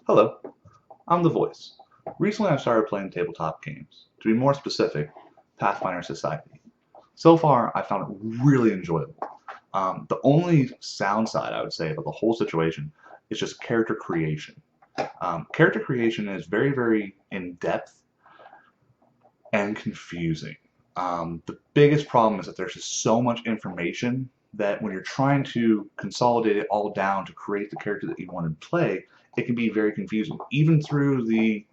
Hello, I'm the voice. Recently I've started playing tabletop games. To be more specific, Pathfinder Society. So far, I found it really enjoyable. The only sound side I would say about the whole situation is just character creation. Character creation is very, very in-depth and confusing. The biggest problem is that there's just so much information that when you're trying to consolidate it all down to create the character that you want to play, it can be very confusing, even through the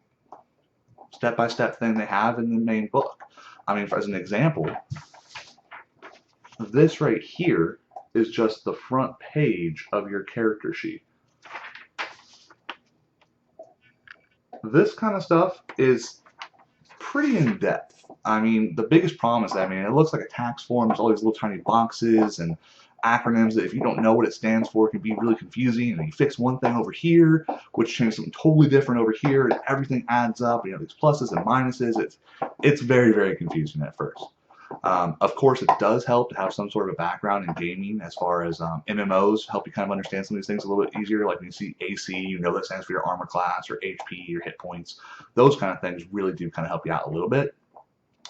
step-by-step thing they have in the main book. I mean, as an example, this right here is just the front page of your character sheet. This kind of stuff is pretty in-depth. I mean, the biggest problem is that, I mean, it looks like a tax form. There's all these little tiny boxes and acronyms that if you don't know what it stands for, it can be really confusing. And you fix one thing over here, which changes something totally different over here, and everything adds up. You know, these pluses and minuses. It's very, very confusing at first. Of course, it does help to have some sort of a background in gaming as far as MMOs help you kind of understand some of these things a little bit easier. Like when you see AC, you know that stands for your armor class or HP, your hit points. Those kind of things really do kind of help you out a little bit.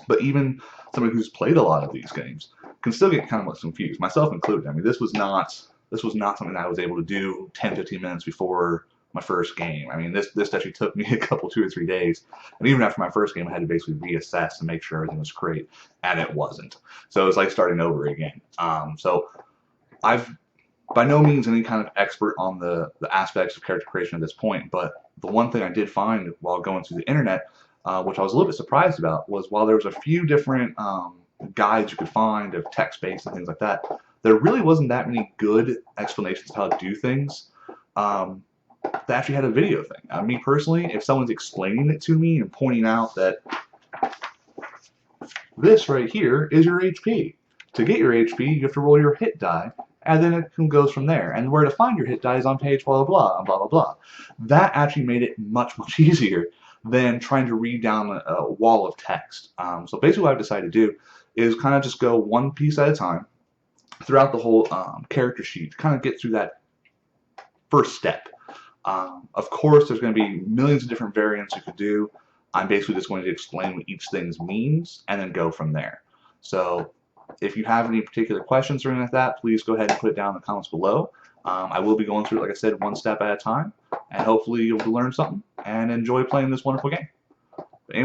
But even somebody who's played a lot of these games can still get kind of confused, myself included. I mean, this was not something that I was able to do 10, 15 minutes before my first game. I mean, this actually took me a couple, 2 or 3 days. And even after my first game, I had to basically reassess and make sure everything was great, and it wasn't. So it's like starting over again. So I've by no means any kind of expert on the aspects of character creation at this point, but the one thing I did find while going through the internet, which I was a little bit surprised about, was while there was a few different guides you could find of text-based and things like that, there really wasn't that many good explanations of how to do things. They actually had a video thing. Me personally, if someone's explaining it to me and pointing out that this right here is your HP. To get your HP, you have to roll your hit die, and then it goes from there. And where to find your hit die is on page blah, blah, blah, and blah, blah, blah. That actually made it much, much easier than trying to read down a wall of text. So basically what I've decided to do is kind of just go one piece at a time throughout the whole character sheet to kind of get through that first step. Of course, there's going to be millions of different variants you could do. I'm basically just going to explain what each thing means and then go from there. So if you have any particular questions or anything like that, please go ahead and put it down in the comments below. I will be going through it, like I said, one step at a time, and hopefully you'll learn something and enjoy playing this wonderful game.